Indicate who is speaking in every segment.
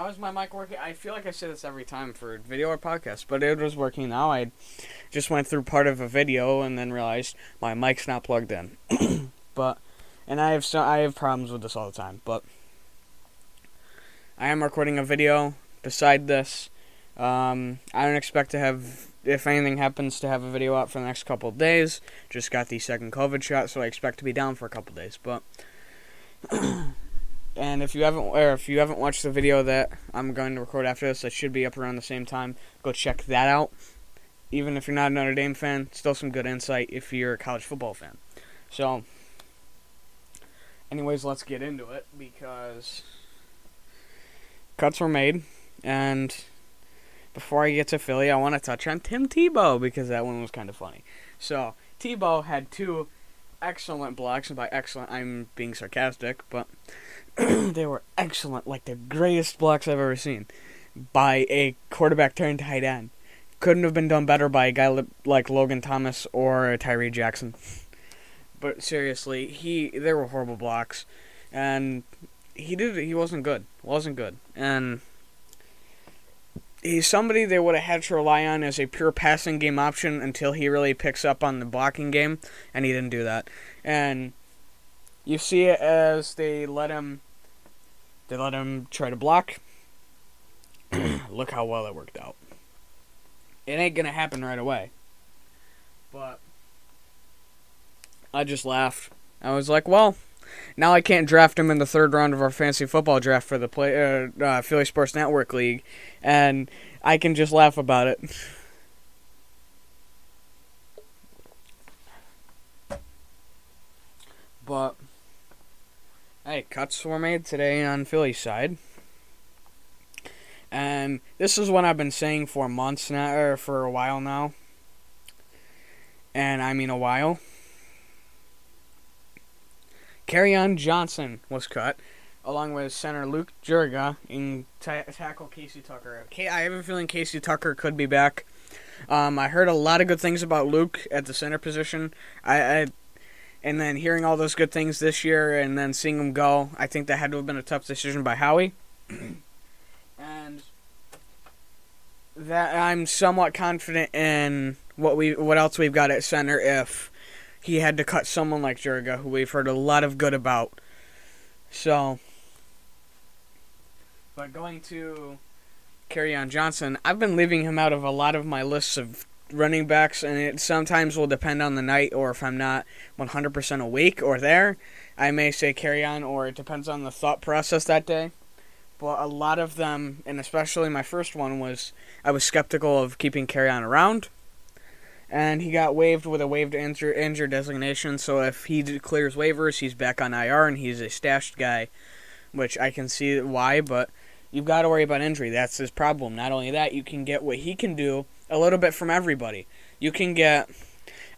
Speaker 1: Now is my mic working? I feel like I say this every time for video or podcast, but it was working now. I just went through part of a video and then realized my mic's not plugged in. And I have problems with this all the time. But I am recording a video beside this. I don't expect to have, if anything happens, to have a video out for the next couple of days. Just got the second COVID shot, so I expect to be down for a couple of days. But and if you haven't watched the video that I'm going to record after this, it should be up around the same time. Go check that out. Even if you're not a Notre Dame fan, still some good insight if you're a college football fan. So, anyways, let's get into it because cuts were made, and before I get to Philly, I want to touch on Tim Tebow because that one was kind of funny. So, Tebow had two excellent blocks, and by excellent, I'm being sarcastic, but they were excellent, like the greatest blocks I've ever seen, by a quarterback turned tight end. Couldn't have been done better by a guy like Logan Thomas or Tyree Jackson. But seriously, they were horrible blocks, and he wasn't good. And he's somebody they would have had to rely on as a pure passing game option until he really picks up on the blocking game, and he didn't do that. And you see it as they let him try to block. Look how well it worked out. It ain't gonna happen right away. But I just laughed. I was like, well, now I can't draft him in the third round of our fantasy football draft for the Philly Sports Network League, and I can just laugh about it. But hey, cuts were made today on Philly's side. And this is what I've been saying for months now, or for a while now. And I mean a while. Kerryon Johnson was cut, along with center Luke Juriga, and tackle Casey Tucker. I have a feeling Casey Tucker could be back. I heard a lot of good things about Luke at the center position. And then hearing all those good things this year and then seeing him go, I think that had to have been a tough decision by Howie. And that I'm somewhat confident in what else we've got at center if he had to cut someone like Juriga, who we've heard a lot of good about. So, but going to Kerryon Johnson, I've been leaving him out of a lot of my lists of running backs, and it sometimes will depend on the night, or if I'm not 100% awake or there, I may say Kerryon, or it depends on the thought process that day. But a lot of them, and especially my first one, was I was skeptical of keeping Kerryon around, and he got waived with a waived injured designation, so if he clears waivers, he's back on IR, and he's a stashed guy, which I can see why, but you've got to worry about injury. That's his problem. Not only that, you can get what he can do a little bit from everybody. You can get,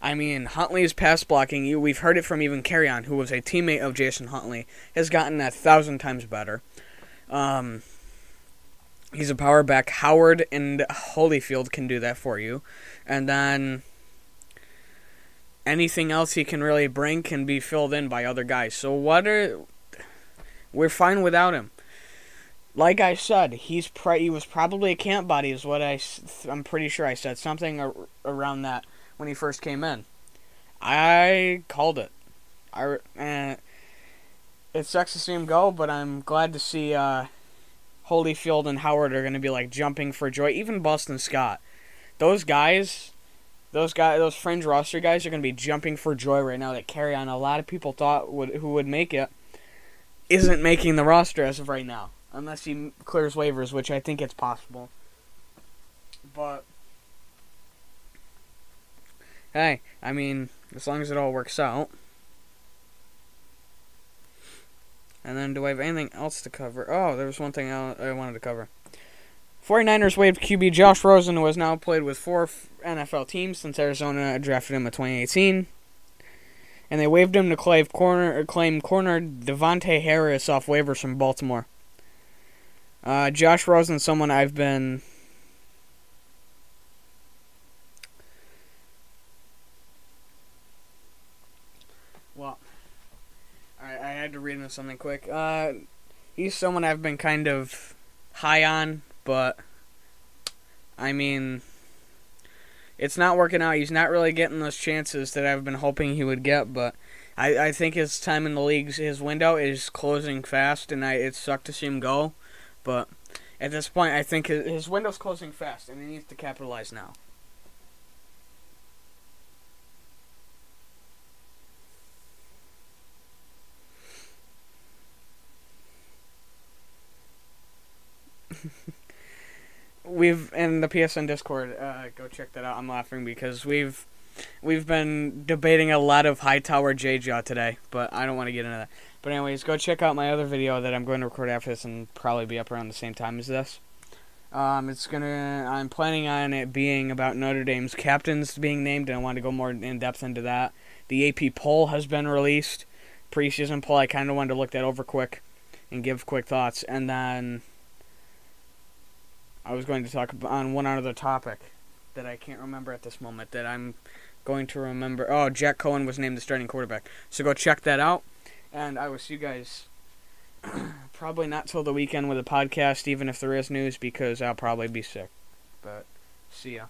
Speaker 1: Huntley's pass blocking, we've heard it from even Kerryon, who was a teammate of Jason Huntley, has gotten 1,000 times better. He's a power back. Howard and Holyfield can do that for you. And then anything else he can really bring can be filled in by other guys. So we're fine without him. Like I said, he was probably a camp body is what I'm pretty sure I said. Something around that when he first came in. I called it. It sucks to see him go, but I'm glad to see Holyfield and Howard are going to be like jumping for joy. Even Boston Scott. Those fringe roster guys are going to be jumping for joy right now that Kerryon, a lot of people thought who would make it, isn't making the roster as of right now. Unless he clears waivers, which I think it's possible. But hey, as long as it all works out. And then do I have anything else to cover? Oh, there was one thing I wanted to cover. 49ers waived QB Josh Rosen, who has now played with 4 NFL teams since Arizona drafted him in 2018. And they waived him to claim corner Devontae Harris off waivers from Baltimore. Josh Rosen, someone I've been I had to read into something quick. He's someone I've been kind of high on, but I mean, it's not working out. He's not really getting those chances that I've been hoping he would get, but I think his time in the leagues, his window is closing fast, and it sucked to see him go. But at this point, I think his window's closing fast, and he needs to capitalize now. We've in the PSN Discord, go check that out. I'm laughing because we've been debating a lot of Hightower J-Jaw today, but I don't want to get into that. But anyways, go check out my other video that I'm going to record after this and probably be up around the same time as this. I'm planning on it being about Notre Dame's captains being named, and I want to go more in depth into that. The AP poll has been released, preseason poll. I kind of wanted to look that over quick and give quick thoughts, and then I was going to talk on one other topic that I can't remember at this moment that I'm going to remember. Oh, Jack Cohen was named the starting quarterback. So go check that out, and I will see you guys probably not till the weekend with a podcast, even if there is news, because I'll probably be sick. But see ya.